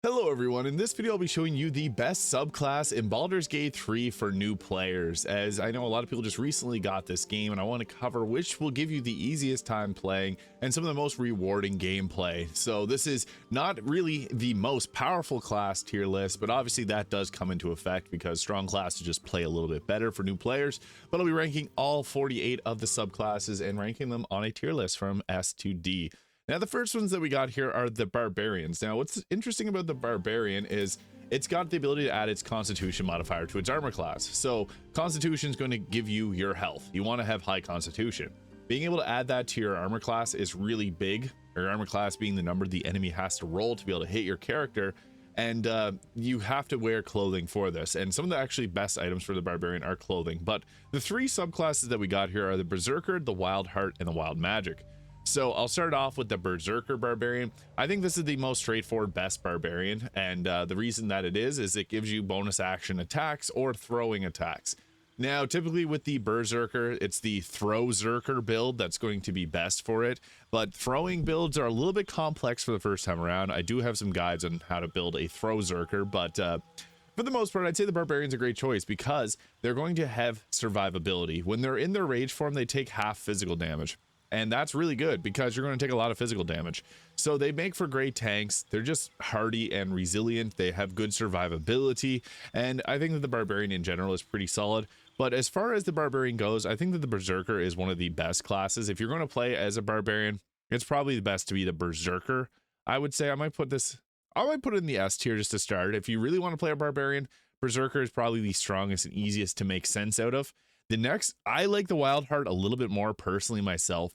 Hello everyone, in this video I'll be showing you the best subclass in Baldur's Gate 3 for new players, as I know a lot of people just recently got this game and I want to cover which will give you the easiest time playing and some of the most rewarding gameplay. So this is not really the most powerful class tier list, but obviously that does come into effect because strong classes just play a little bit better for new players. But I'll be ranking all 48 of the subclasses and ranking them on a tier list from S to D. Now, the first ones that we got here are the Barbarians. Now, what's interesting about the Barbarian is it's got the ability to add its Constitution modifier to its armor class. So Constitution is going to give you your health. You want to have high Constitution. Being able to add that to your armor class is really big. Your armor class being the number the enemy has to roll to be able to hit your character. And you have to wear clothing for this. And some of the actually best items for the Barbarian are clothing. But the three subclasses that we got here are the Berserker, the Wild Heart, and the Wild Magic. So I'll start off with the Berserker Barbarian. I think this is the most straightforward best Barbarian, and the reason that it is it gives you bonus action attacks or throwing attacks. Now, typically with the Berserker, it's the Throw-Zerker build that's going to be best for it, but throwing builds are a little bit complex for the first time around. I do have some guides on how to build a Throw-Zerker, but for the most part, I'd say the Barbarian's a great choice because they're going to have survivability. When they're in their rage form, they take half physical damage. And that's really good because you're going to take a lot of physical damage. So they make for great tanks. They're just hardy and resilient. They have good survivability. And I think that the Barbarian in general is pretty solid. But as far as the Barbarian goes, I think that the Berserker is one of the best classes. If you're going to play as a Barbarian, it's probably the best to be the Berserker. I would say I might put it in the S tier just to start. If you really want to play a Barbarian, Berserker is probably the strongest and easiest to make sense out of. The next, I like the Wild Heart a little bit more personally myself.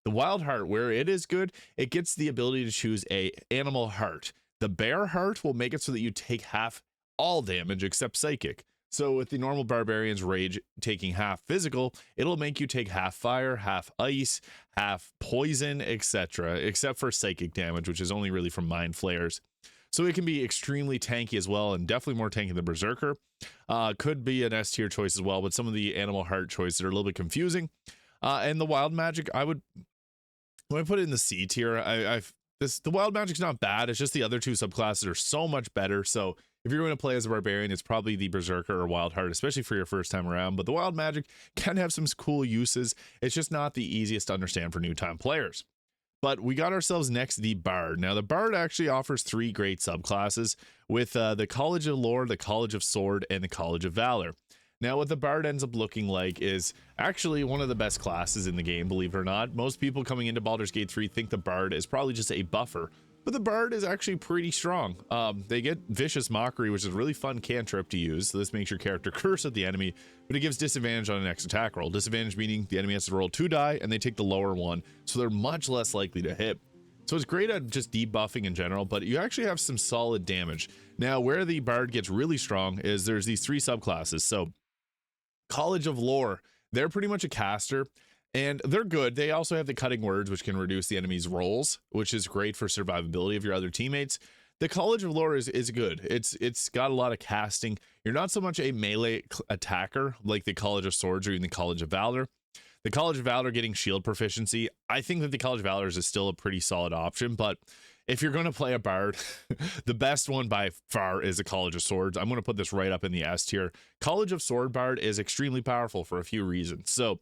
The Wild Heart, where it is good, it gets the ability to choose a animal heart. The Bear Heart will make it so that you take half all damage except psychic. So with the normal Barbarian's rage taking half physical, it'll make you take half fire, half ice, half poison, etc. Except for psychic damage, which is only really from mind flayers. So it can be extremely tanky as well, and definitely more tanky than Berserker. Could be an S tier choice as well, but some of the animal heart choices are a little bit confusing. And the Wild Magic, when I put it in the C tier, the Wild Magic's not bad. It's just the other two subclasses are so much better. So if you're going to play as a Barbarian, it's probably the Berserker or Wild Heart, especially for your first time around. But the Wild Magic can have some cool uses. It's just not the easiest to understand for new time players. But we got ourselves next the Bard. Now the Bard actually offers three great subclasses with the College of Lore, the College of Sword, and the College of Valor. Now what the Bard ends up looking like is actually one of the best classes in the game, believe it or not. Most people coming into Baldur's Gate 3 think the Bard is probably just a buffer, but the Bard is actually pretty strong. They get Vicious Mockery, which is a really fun cantrip to use. So this makes your character curse at the enemy, but it gives disadvantage on the next attack roll. Disadvantage meaning the enemy has to roll 2 die and they take the lower one, so they're much less likely to hit. So it's great at just debuffing in general, but you actually have some solid damage. Now where the Bard gets really strong is there's these three subclasses. So College of Lore, they're pretty much a caster and they're good. They also have the Cutting Words, which can reduce the enemy's rolls, which is great for survivability of your other teammates. The College of Lore is good. It's got a lot of casting. You're not so much a melee attacker like the College of Swords or even the College of Valor. The College of Valor getting shield proficiency, I think that the College of Valor is still a pretty solid option, but if you're going to play a Bard, the best one by far is the College of Swords. I'm going to put this right up in the S tier. College of Sword Bard is extremely powerful for a few reasons. So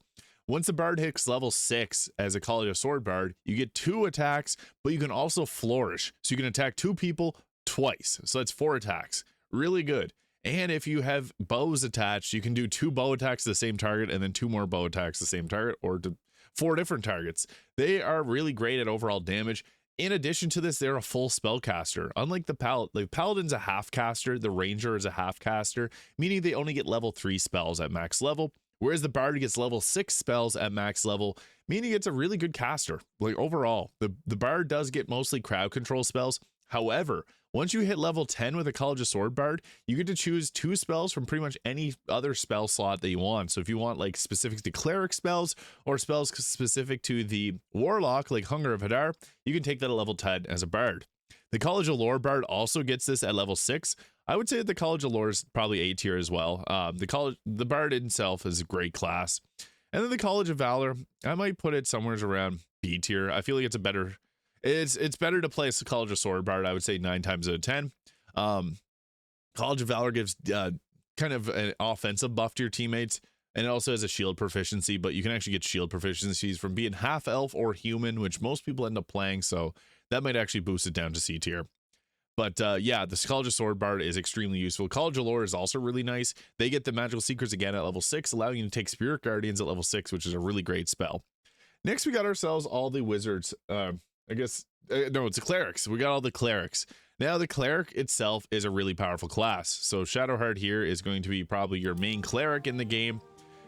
once the Bard hits level 6 as a College of Sword Bard, you get 2 attacks, but you can also flourish. So you can attack 2 people twice. So that's 4 attacks. Really good. And if you have bows attached, you can do 2 bow attacks to the same target and then 2 more bow attacks to the same target, or to 4 different targets. They are really great at overall damage. In addition to this, they're a full spellcaster. Unlike the Paladin's a half caster, the Ranger is a half caster, meaning they only get level 3 spells at max level, whereas the Bard gets level 6 spells at max level, meaning it's a really good caster. Like overall, the Bard does get mostly crowd control spells. However, once you hit level 10 with a College of Sword Bard, you get to choose 2 spells from pretty much any other spell slot that you want. So if you want like specific to Cleric spells or spells specific to the Warlock, like Hunger of Hadar, you can take that at level 10 as a Bard. The College of Lore Bard also gets this at level 6. I would say that the College of Lore is probably A tier as well. The Bard itself is a great class. And then the College of Valor, I might put it somewhere around B tier. I feel like it's better to play as College of Sword Bard, I would say 9 times out of 10. College of Valor gives kind of an offensive buff to your teammates, and it also has a shield proficiency, but you can actually get shield proficiencies from being half elf or human, which most people end up playing, so that might actually boost it down to C tier. But yeah, the College of Sword Bard is extremely useful. College of Lore is also really nice. They get the Magical Secrets again at level 6, allowing you to take Spirit Guardians at level 6, which is a really great spell. Next, we got ourselves all the wizards. No, it's the clerics. We got all the clerics. Now, the cleric itself is a really powerful class. So Shadowheart here is going to be probably your main cleric in the game.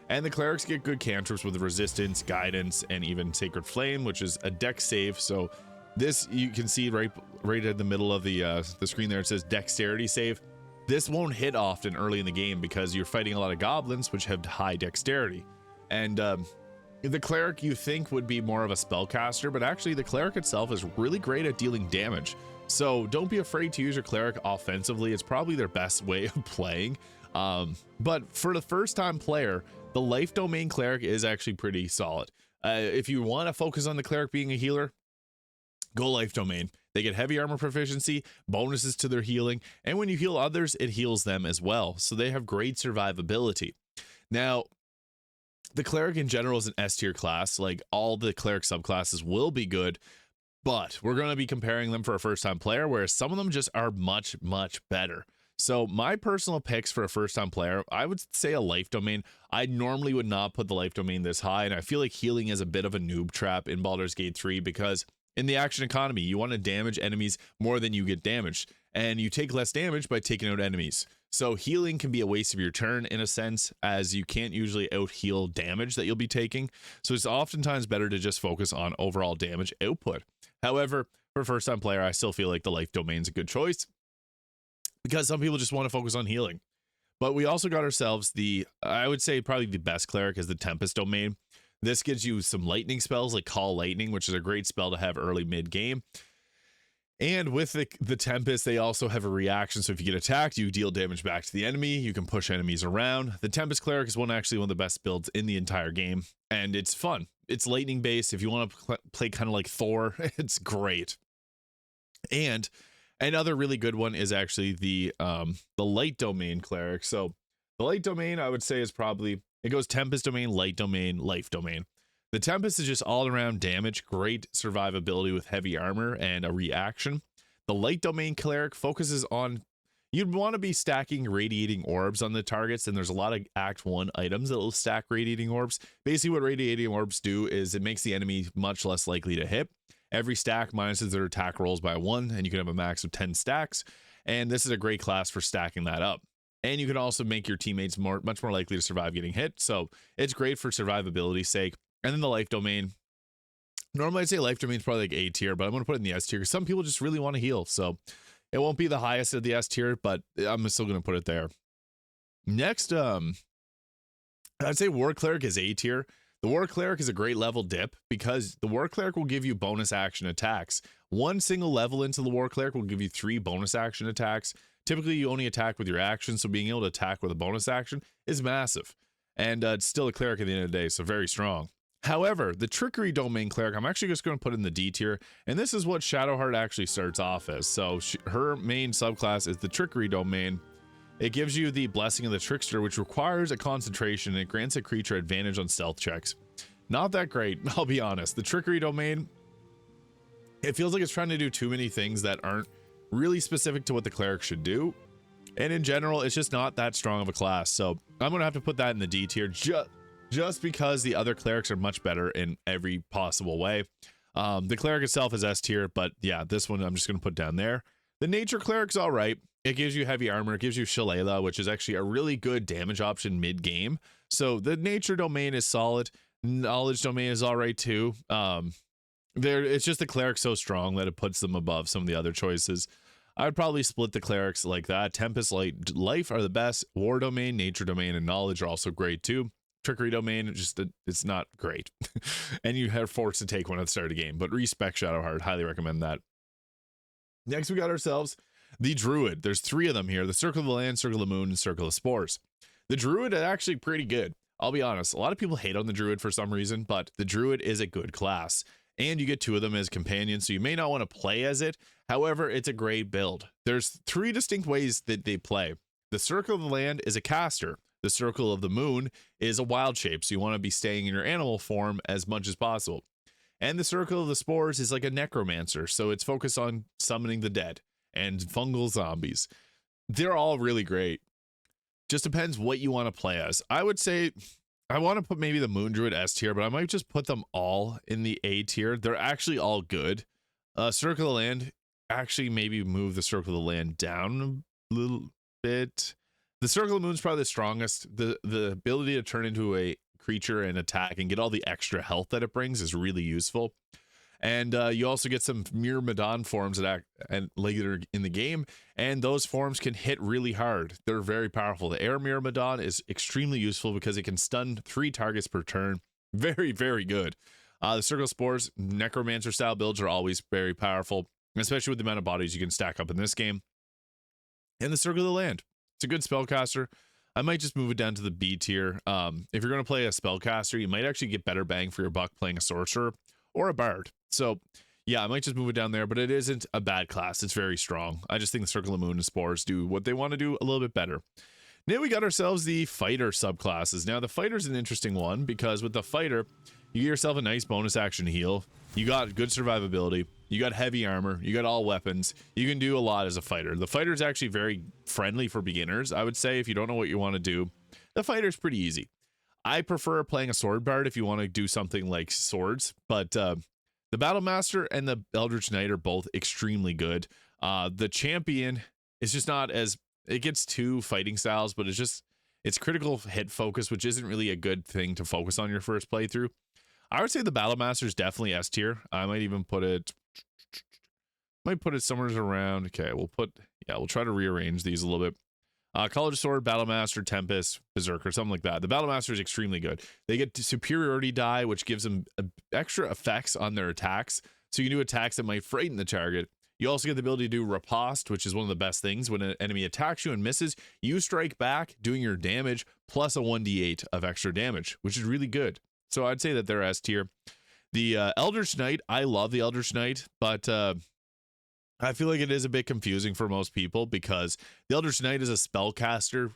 And the clerics get good cantrips with resistance, guidance, and even Sacred Flame, which is a dex save. So this, you can see right at the middle of the screen there, it says dexterity save. This won't hit often early in the game because you're fighting a lot of goblins, which have high dexterity. And the cleric you think would be more of a spellcaster, but actually the cleric itself is really great at dealing damage. So don't be afraid to use your cleric offensively. It's probably their best way of playing. But for the first time player, the life domain cleric is actually pretty solid. If you want to focus on the cleric being a healer, go life domain. They get heavy armor proficiency, bonuses to their healing, and when you heal others, it heals them as well. So they have great survivability. Now, the cleric in general is an S tier class. Like all the cleric subclasses will be good, but we're going to be comparing them for a first time player, whereas some of them just are much, much better. So my personal picks for a first time player, I would say a life domain. I normally would not put the life domain this high, and I feel like healing is a bit of a noob trap in Baldur's Gate 3 because in the action economy, you want to damage enemies more than you get damaged, and you take less damage by taking out enemies. So healing can be a waste of your turn in a sense, as you can't usually out heal damage that you'll be taking. So it's oftentimes better to just focus on overall damage output. However, for a first time player, I still feel like the life domain is a good choice because some people just want to focus on healing. But we also got ourselves I would say probably the best cleric is the Tempest domain. This gives you some lightning spells like Call Lightning, which is a great spell to have early mid game. And with the Tempest, they also have a reaction. So if you get attacked, you deal damage back to the enemy. You can push enemies around. The Tempest Cleric is actually one of the best builds in the entire game. And it's fun. It's lightning based. If you want to play kind of like Thor, it's great. And another really good one is actually the Light Domain Cleric. So the Light Domain, I would say, is probably, it goes Tempest Domain, Light Domain, Life Domain. The Tempest is just all around damage, great survivability with heavy armor and a reaction. The Light Domain Cleric focuses on, you'd want to be stacking Radiating Orbs on the targets, and there's a lot of Act 1 items that will stack Radiating Orbs. Basically what Radiating Orbs do is it makes the enemy much less likely to hit. Every stack minuses their attack rolls by 1, and you can have a max of 10 stacks, and this is a great class for stacking that up. And you can also make your teammates much more likely to survive getting hit, so it's great for survivability's sake. And then the Life Domain. Normally I'd say Life Domain is probably like A tier, but I'm going to put it in the S tier because some people just really want to heal. So it won't be the highest of the S tier, but I'm still going to put it there. Next, I'd say War Cleric is A tier. The War Cleric is a great level dip because the War Cleric will give you bonus action attacks. One single level into the War Cleric will give you 3 bonus action attacks. Typically, you only attack with your action, so being able to attack with a bonus action is massive. And it's still a Cleric at the end of the day, so very strong. However, the Trickery Domain Cleric, I'm actually just going to put in the D tier, and this is what Shadowheart actually starts off as. So her main subclass is the Trickery Domain. It gives you the Blessing of the Trickster, which requires a concentration, and it grants a creature advantage on stealth checks. Not that great, I'll be honest. The Trickery Domain, it feels like it's trying to do too many things that aren't really specific to what the Cleric should do. And in general, it's just not that strong of a class. So I'm going to have to put that in the D tier just because the other clerics are much better in every possible way. The cleric itself is S tier, but yeah, this one I'm just going to put down there. The nature cleric's all right. It gives you heavy armor. It gives you Shillelagh, which is actually a really good damage option mid game. So the nature domain is solid. Knowledge domain is all right too. It's just the cleric's so strong that it puts them above some of the other choices. I would probably split the clerics like that. Tempest, Light, Life are the best. War domain, nature domain, and knowledge are also great too. Trickery domain, it's not great. And you are forced to take one at the start of the game, but respec Shadowheart, highly recommend that. Next, we got ourselves the Druid. There's 3 of them here: the Circle of the Land, Circle of the Moon, and Circle of Spores. The Druid is actually pretty good. I'll be honest, a lot of people hate on the Druid for some reason, but the Druid is a good class. and you get 2 of them as companions, so you may not want to play as it. However, it's a great build. There's 3 distinct ways that they play. The Circle of the Land is a caster. The Circle of the Moon is a wild shape, so you want to be staying in your animal form as much as possible. And the Circle of the Spores is like a necromancer, so it's focused on summoning the dead and fungal zombies. They're all really great. Just depends what you want to play as. I would say I want to put maybe the Moon Druid S tier, but I might just put them all in the A tier. They're actually all good. Circle of the Land, actually maybe move the Circle of the Land down a little bit. The Circle of the Moon is probably the strongest. The ability to turn into a creature and attack and get all the extra health that it brings is really useful. And you also get some Myrmidon forms that act and later in the game, and those forms can hit really hard. They're very powerful. The Air Myrmidon is extremely useful because it can stun 3 targets per turn. Very, very good. The Circle of Spores, Necromancer style builds are always very powerful, especially with the amount of bodies you can stack up in this game. And the Circle of the Land, it's a good spellcaster. I might just move it down to the B tier. If you're going to play a spellcaster, you might actually get better bang for your buck playing a sorcerer or a bard. So yeah, I might just move it down there, but it isn't a bad class. It's very strong. I just think the Circle of the Moon and Spores do what they want to do a little bit better. Now we got ourselves the fighter subclasses. Now the fighter's an interesting one because with the fighter, you get yourself a nice bonus action heal. You got good survivability. You got heavy armor. You got all weapons. You can do a lot as a fighter. The fighter is actually very friendly for beginners. I would say if you don't know what you want to do, the fighter's pretty easy. I prefer playing a sword bard if you want to do something like swords, but the Battle Master and the Eldritch Knight are both extremely good. The champion is just not as, it gets 2 fighting styles, but it's critical hit focus, which isn't really a good thing to focus on your first playthrough. I would say the Battle Master is definitely S tier. I might even put it somewhere around. Okay, we'll try to rearrange these a little bit. College Sword, Battle Master, Tempest, Berserker, something like that. The Battle Master is extremely good. They get superiority die, which gives them extra effects on their attacks. So you can do attacks that might frighten the target. You also get the ability to do riposte, which is one of the best things. When an enemy attacks you and misses, you strike back, doing your damage plus a 1d8 of extra damage, which is really good. So I'd say that they're S tier. The Eldritch Knight, I love the Eldritch Knight, but I feel like it is a bit confusing for most people because the Eldritch Knight is a spellcaster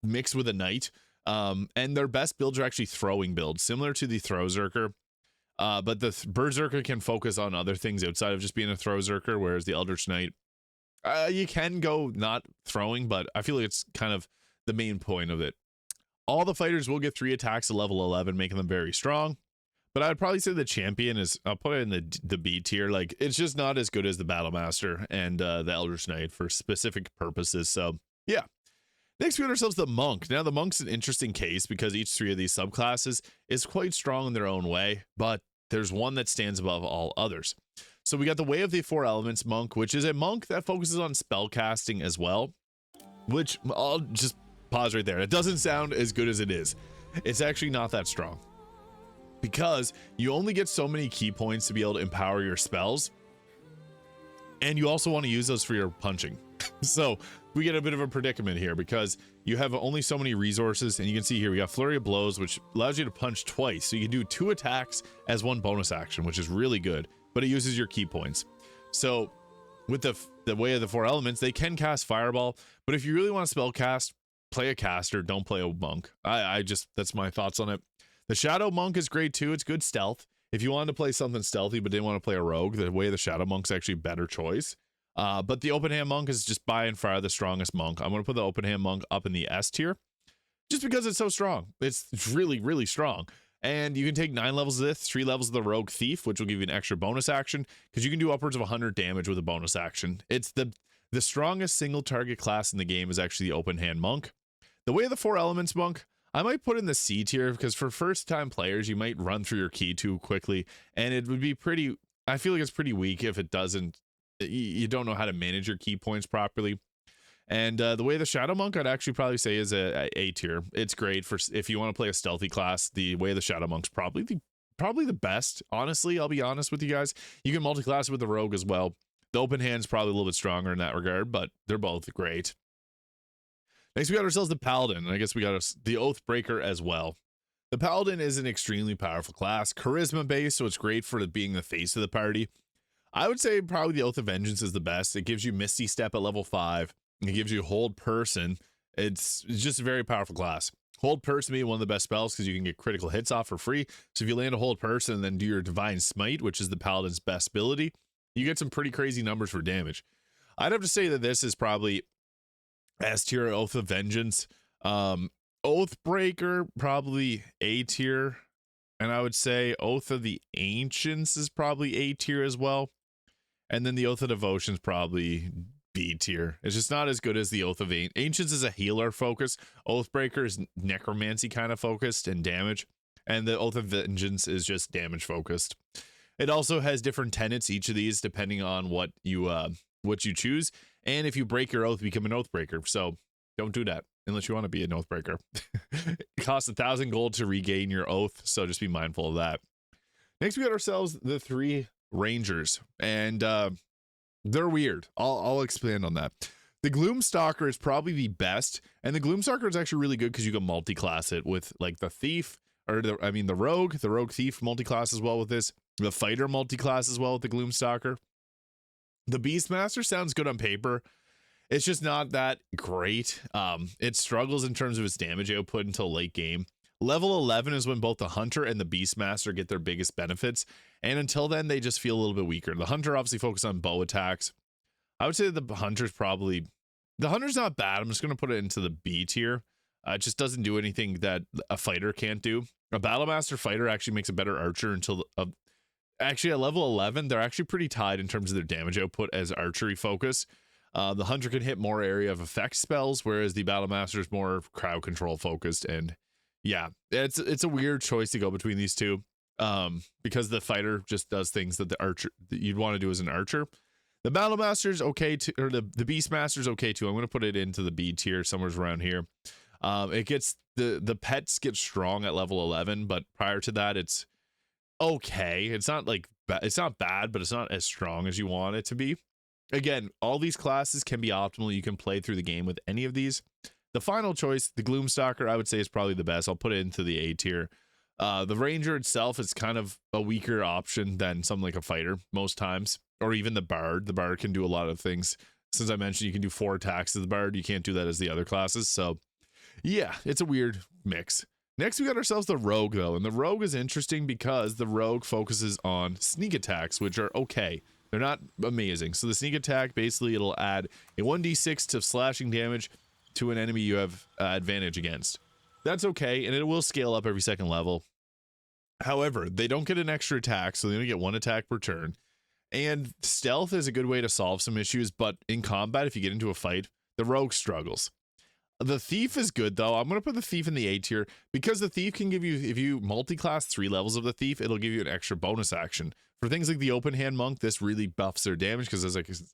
mixed with a knight, and their best builds are actually throwing builds, similar to the Throw-Zerker. But the Berserker can focus on other things outside of just being a Throw-Zerker, whereas the Eldritch Knight, you can go not throwing, but I feel like it's kind of the main point of it. All the fighters will get 3 attacks at level 11, making them very strong. But I'd probably say the champion is, I'll put it in the B tier. Like, it's just not as good as the Battle Master and the Eldritch Knight for specific purposes. So, yeah. Next, we got ourselves the Monk. Now, the Monk's an interesting case because each 3 of these subclasses is quite strong in their own way, but there's one that stands above all others. So we got the Way of the 4 Elements Monk, which is a monk that focuses on spell casting as well, which I'll just pause right there. It doesn't sound as good as it is. It's actually not that strong because you only get so many key points to be able to empower your spells, and you also want to use those for your punching. So we get a bit of a predicament here because you have only so many resources, and you can see here we got Flurry of Blows, which allows you to punch twice, so you can do 2 attacks as 1 bonus action, which is really good, but it uses your key points. So with the Way of the 4 Elements, they can cast Fireball, but if you really want to spell cast, play a caster, don't play a monk. I just, that's my thoughts on it. The Shadow Monk is great too. It's good stealth. If you wanted to play something stealthy but didn't want to play a rogue, the Way of the Shadow Monk's actually a better choice. But the Open Hand Monk is just by and far the strongest monk. I'm going to put the Open Hand Monk up in the S tier just because it's so strong. It's really, really strong. And you can take 9 levels of this, 3 levels of the Rogue Thief, which will give you an extra bonus action because you can do upwards of 100 damage with a bonus action. It's the strongest single target class in the game is actually the Open Hand Monk. The Way of the 4 Elements Monk, I might put in the C tier because for first time players, you might run through your key too quickly, and it would be pretty, I feel like it's pretty weak if it doesn't, you don't know how to manage your key points properly. And the Way of the Shadow Monk, I'd actually probably say is a tier. It's great for if you want to play a stealthy class. The Way of the Shadow Monk's probably the best. Honestly, I'll be honest with you guys. You can multi-class with the Rogue as well. The Open Hand's probably a little bit stronger in that regard, but they're both great. Next, we got ourselves the Paladin, and I guess we got the Oathbreaker as well. The Paladin is an extremely powerful class, charisma based, so it's great for being the face of the party. I would say probably the Oath of Vengeance is the best. It gives you Misty Step at level 5. It gives you Hold Person. It's just a very powerful class. Hold Person being one of the best spells because you can get critical hits off for free. So if you land a Hold Person and then do your Divine Smite, which is the Paladin's best ability, you get some pretty crazy numbers for damage. I'd have to say that this is probably S tier, Oath of Vengeance. Oathbreaker, probably A tier. And I would say Oath of the Ancients is probably A tier as well. And then the Oath of Devotion is probably B tier. It's just not as good as the Oath of Ancients is a healer focus. Oathbreaker is necromancy kind of focused and damage. And the Oath of Vengeance is just damage focused. It also has different tenets, each of these, depending on what you choose. And if you break your oath, become an Oathbreaker. So don't do that unless you want to be an Oathbreaker. It costs 1,000 gold to regain your oath. So just be mindful of that. Next, we got ourselves the 3 Rangers, and they're weird. I'll expand on that. The Gloomstalker is probably the best, and the Gloomstalker is actually really good because you can multi-class it with like the Thief, or the Rogue Thief multi-class as well with this. The Fighter multi-class as well with the Gloomstalker. The Beastmaster sounds good on paper. It's just not that great. It struggles in terms of its damage output until late game. Level 11 is when both the Hunter and the Beastmaster get their biggest benefits. And until then, they just feel a little bit weaker. The Hunter obviously focuses on bow attacks. I would say the Hunter's not bad. I'm just going to put it into the B tier. It just doesn't do anything that a fighter can't do. A Battlemaster fighter actually makes a better archer until actually at level 11, they're actually pretty tied in terms of their damage output as archery focus. The Hunter can hit more area of effect spells, whereas the Battlemaster is more crowd control focused. And yeah, it's a weird choice to go between these two, because the fighter just does things that the archer that you'd want to do as an archer. The Battlemaster's okay too, or the Beastmaster's okay too. I'm going to put it into the B tier, somewhere around here. It gets the pets get strong at level 11, but prior to that, it's okay. It's not bad, but it's not as strong as you want it to be. Again, all these classes can be optimal. You can play through the game with any of these. The final choice, the Gloomstalker, I would say is probably the best. I'll put it into the A tier. The Ranger itself is kind of a weaker option than something like a fighter most times, or even the Bard. The Bard can do a lot of things. Since I mentioned you can do 4 attacks as the Bard, you can't do that as the other classes. So yeah, it's a weird mix. Next, we got ourselves the Rogue, though. And the Rogue is interesting because the Rogue focuses on sneak attacks, which are okay. They're not amazing. So the sneak attack, basically, it'll add a 1d6 to slashing damage to an enemy you have advantage against. That's okay, and it will scale up every second level. However, they don't get an extra attack, so they only get 1 attack per turn. And stealth is a good way to solve some issues, but in combat, if you get into a fight, the Rogue struggles. The Thief is good, though. I'm going to put the Thief in the A tier because the Thief can give you, if you multi-class 3 levels of the Thief, it'll give you an extra bonus action. For things like the Open Hand Monk, this really buffs their damage because,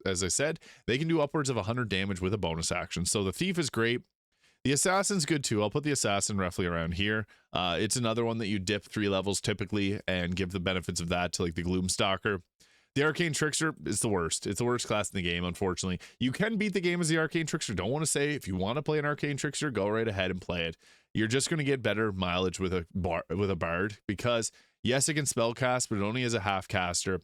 as I said, they can do upwards of 100 damage with a bonus action. So the Thief is great. The Assassin's good, too. I'll put the Assassin roughly around here. It's another one that you dip 3 levels typically and give the benefits of that to like the Gloomstalker. The Arcane Trickster is the worst. It's the worst class in the game, unfortunately. You can beat the game as the Arcane Trickster. Don't want to say if you want to play an Arcane Trickster, go right ahead and play it. You're just going to get better mileage with a Bard because, yes, it can spellcast, but it only has a half caster.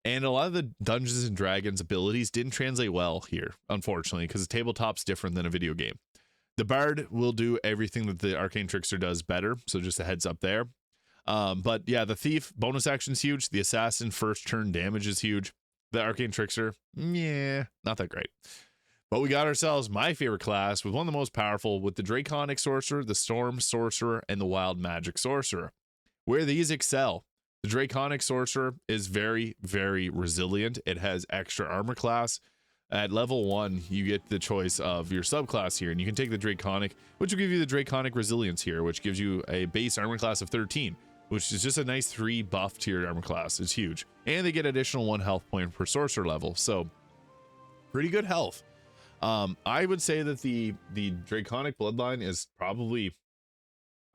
And a lot of the Dungeons and Dragons abilities didn't translate well here, unfortunately, because the tabletop's different than a video game. The Bard will do everything that the Arcane Trickster does better, so just a heads up there. But yeah, the Thief bonus action is huge. The Assassin first turn damage is huge. The Arcane Trickster, yeah, not that great. But we got ourselves my favorite class with one of the most powerful, with the Draconic Sorcerer, the Storm Sorcerer, and the Wild Magic Sorcerer. Where these excel, the Draconic Sorcerer is very, very resilient. It has extra armor class. At level 1, you get the choice of your subclass here, and you can take the Draconic, which will give you the Draconic Resilience here, which gives you a base armor class of 13, which is just a nice 3 buff tiered armor class. It's huge. And they get additional 1 health point per sorcerer level, so pretty good health. I would say that the Draconic Bloodline is probably,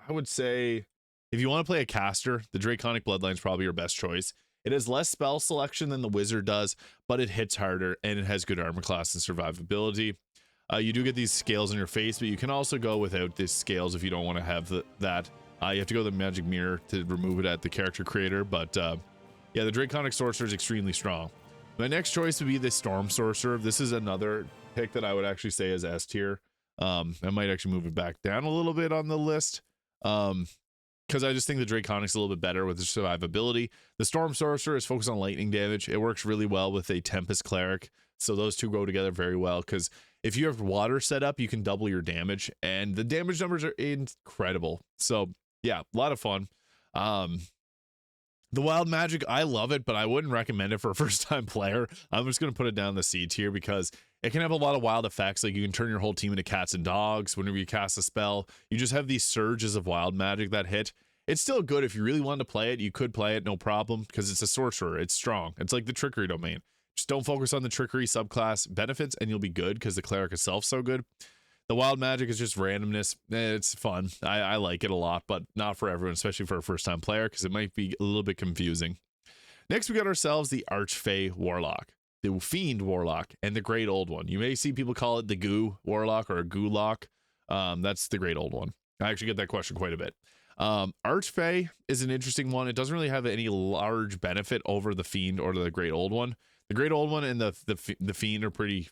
I would say, if you want to play a caster, the Draconic Bloodline is probably your best choice. It has less spell selection than the Wizard does, but it hits harder, and it has good armor class and survivability. You do get these scales in your face, but you can also go without these scales if you don't want to have that. You have to go to the magic mirror to remove it at the character creator, but yeah, the Draconic Sorcerer is extremely strong. My next choice would be the Storm Sorcerer. This is another pick that I would actually say is S tier. I might actually move it back down a little bit on the list, because I just think the Draconic's a little bit better with the survivability. The Storm Sorcerer is focused on lightning damage. It works really well with a Tempest Cleric, so those two go together very well, because if you have water set up, you can double your damage, and the damage numbers are incredible. So yeah, a lot of fun. The wild magic, I love it, but I wouldn't recommend it for a first-time player. I'm just going to put it down the C tier because it can have a lot of wild effects. Like you can turn your whole team into cats and dogs whenever you cast a spell. You just have these surges of wild magic that hit. It's still good if you really wanted to play it. You could play it, no problem, because it's a sorcerer. It's strong. It's like the trickery domain. Just don't focus on the trickery subclass benefits, and you'll be good because the cleric itself is so good. The wild magic is just randomness. It's fun. I like it a lot, but not for everyone, especially for a first-time player, because it might be a little bit confusing. Next, we got ourselves the Archfey Warlock, the Fiend Warlock, and the Great Old One. You may see people call it the Goo Warlock or a Goo-lock. That's the Great Old One. I actually get that question quite a bit. Archfey is an interesting one. It doesn't really have any large benefit over the Fiend or the Great Old One. The Great Old One and the Fiend are pretty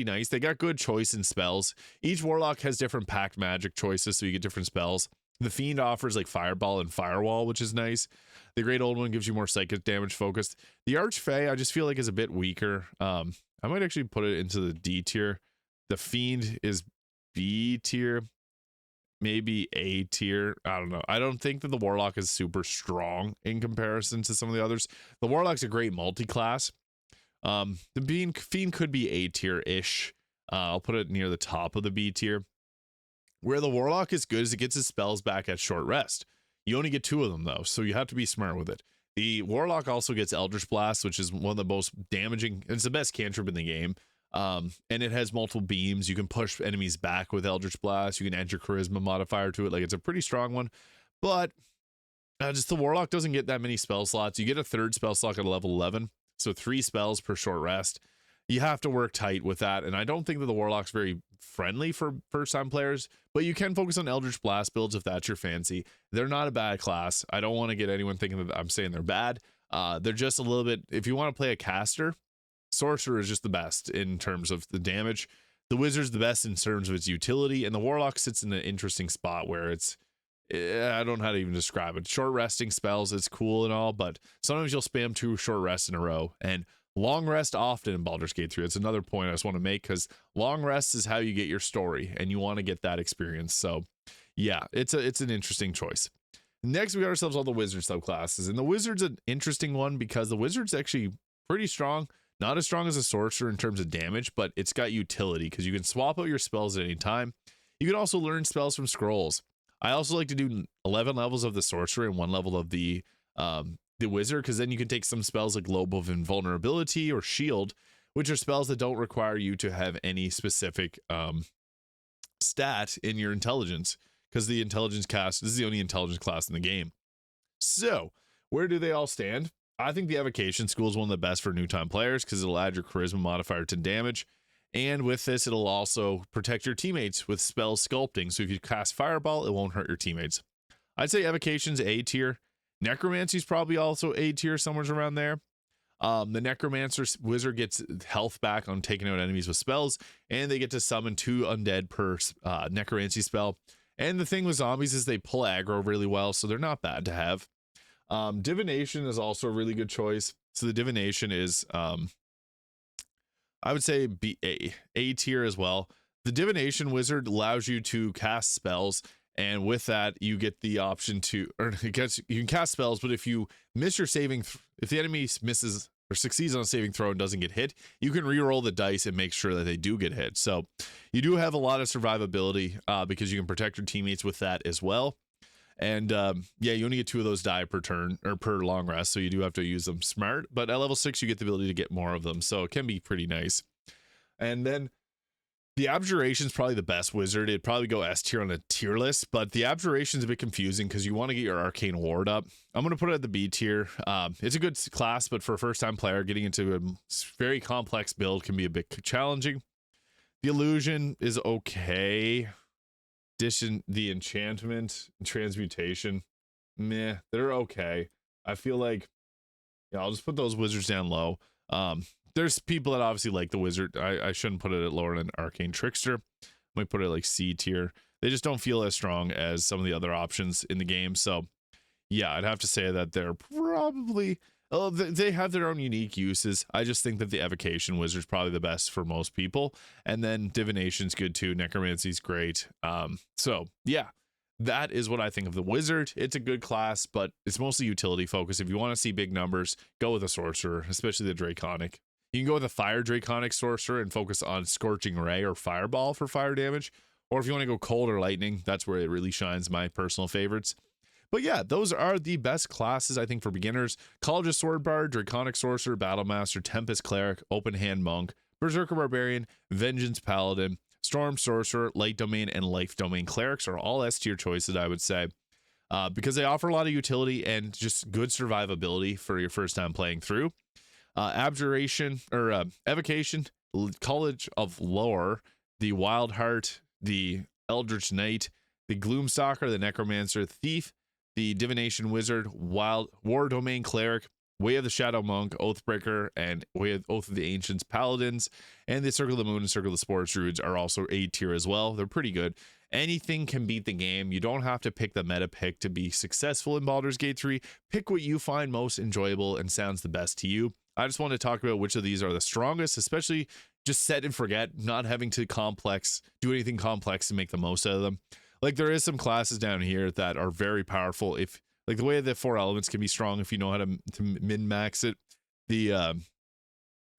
nice. They got good choice in spells. Each Warlock has different packed magic choices, so you get different spells. The Fiend offers like Fireball and Firewall, which is nice. The Great Old One gives you more psychic damage focused. The Archfey, I just feel like is a bit weaker. I might actually put it into the D tier. The Fiend is B tier, maybe A tier. I don't know. I don't think that the Warlock is super strong in comparison to some of the others. The Warlock's a great multi-class. The Fiend could be A tier-ish. I'll put it near the top of the B tier. Where the Warlock is good is it gets his spells back at short rest. You only get 2 of them though, so you have to be smart with it. The Warlock also gets Eldritch Blast, which is one of the most damaging. It's the best cantrip in the game. And it has multiple beams. You can push enemies back with Eldritch Blast. You can add your Charisma modifier to it. Like, it's a pretty strong one. But just the Warlock doesn't get that many spell slots. You get a 3rd spell slot at level 11. So 3 spells per short rest. You have to work tight with that, and I don't think that the Warlock's very friendly for first-time players, but you can focus on Eldritch Blast builds if that's your fancy. They're not a bad class. I don't want to get anyone thinking that I'm saying they're bad. They're just a little bit, if you want to play a caster, Sorcerer is just the best in terms of the damage. The Wizard's the best in terms of its utility, and the Warlock sits in an interesting spot where it's, I don't know how to even describe it. Short resting spells, it's cool and all, but sometimes you'll spam 2 short rests in a row, and long rest often in Baldur's Gate 3. It's another point I just want to make, because long rest is how you get your story, and you want to get that experience. So yeah, it's an interesting choice. Next, we got ourselves all the Wizard subclasses, and the Wizard's an interesting one because the Wizard's actually pretty strong. Not as strong as a Sorcerer in terms of damage, but it's got utility because you can swap out your spells at any time. You can also learn spells from scrolls. I also like to do 11 levels of the Sorcerer and 1 level of the Wizard, because then you can take some spells like Globe of Invulnerability or Shield, which are spells that don't require you to have any specific stat in your intelligence, because the intelligence cast, this is the only intelligence class in the game. So where do they all stand? I think the Evocation School is one of the best for new time players because it'll add your Charisma modifier to damage. And with this, it'll also protect your teammates with spell sculpting. So if you cast Fireball, it won't hurt your teammates. I'd say Evocation's A tier. Necromancy's probably also A tier, somewhere around there. The Necromancer Wizard gets health back on taking out enemies with spells, and they get to summon 2 undead per Necromancy spell. And the thing with zombies is they pull aggro really well, so they're not bad to have. Divination is also a really good choice. So the Divination is, I would say A tier as well. The Divination Wizard allows you to cast spells, and with that you get the option to, or I guess you can cast spells, but if you miss your saving, if the enemy misses or succeeds on a saving throw and doesn't get hit, you can re-roll the dice and make sure that they do get hit. So you do have a lot of survivability because you can protect your teammates with that as well. And yeah, you only get 2 of those die per turn or per long rest, so you do have to use them smart. But at level 6, you get the ability to get more of them, so it can be pretty nice. And then the Abjuration is probably the best wizard. It'd probably go S tier on a tier list, but the Abjuration is a bit confusing because you want to get your Arcane Ward up. I'm going to put it at the B tier. It's a good class, but for a first-time player, getting into a very complex build can be a bit challenging. The Illusion is okay. the enchantment, transmutation, meh, they're okay. I feel like, yeah, I'll just put those wizards down low. There's people that obviously like the wizard. I shouldn't put it at lower than arcane trickster. I might put it like C tier. They just don't feel as strong as some of the other options in the game. So yeah, I'd have to say that they're probably, they have their own unique uses. I just think that the evocation wizard's probably the best for most people, and then divination's good too. Necromancy's great. So yeah, that is what I think of the wizard. It's a good class, but it's mostly utility focused. If you want to see big numbers, go with a sorcerer, especially the draconic. You can go with a fire draconic sorcerer and focus on scorching ray or fireball for fire damage, or if you want to go cold or lightning, that's where it really shines. My personal favorites. But yeah, those are the best classes, I think, for beginners. College of Sword Bard, Draconic Sorcerer, Battlemaster, Tempest Cleric, Open Hand Monk, Berserker Barbarian, Vengeance Paladin, Storm Sorcerer, Light Domain, and Life Domain Clerics are all S tier choices, I would say, because they offer a lot of utility and just good survivability for your first time playing through. Abjuration, or Evocation, College of Lore, the Wild Heart, the Eldritch Knight, the Gloomstalker, the Necromancer, Thief, the Divination Wizard, War Domain Cleric, Way of the Shadow Monk, Oathbreaker, and Way of Oath of the Ancients Paladins, and the Circle of the Moon and Circle of the Spores Druids are also A tier as well. They're pretty good. Anything can beat the game. You don't have to pick the meta pick to be successful in Baldur's Gate 3. Pick what you find most enjoyable and sounds the best to you. I just want to talk about which of these are the strongest, especially just set and forget, not having to do anything complex to make the most out of them. Like, there is some classes down here that are very powerful. If, like, the way the 4 elements can be strong if you know how to min-max it. The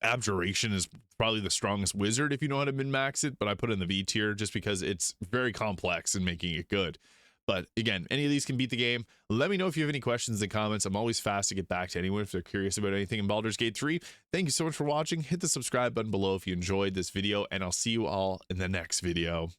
Abjuration is probably the strongest wizard if you know how to min-max it, but I put it in the V tier just because it's very complex in making it good. But again, any of these can beat the game. Let me know if you have any questions in the comments. I'm always fast to get back to anyone if they're curious about anything in Baldur's Gate 3. Thank you so much for watching. Hit the subscribe button below if you enjoyed this video, and I'll see you all in the next video.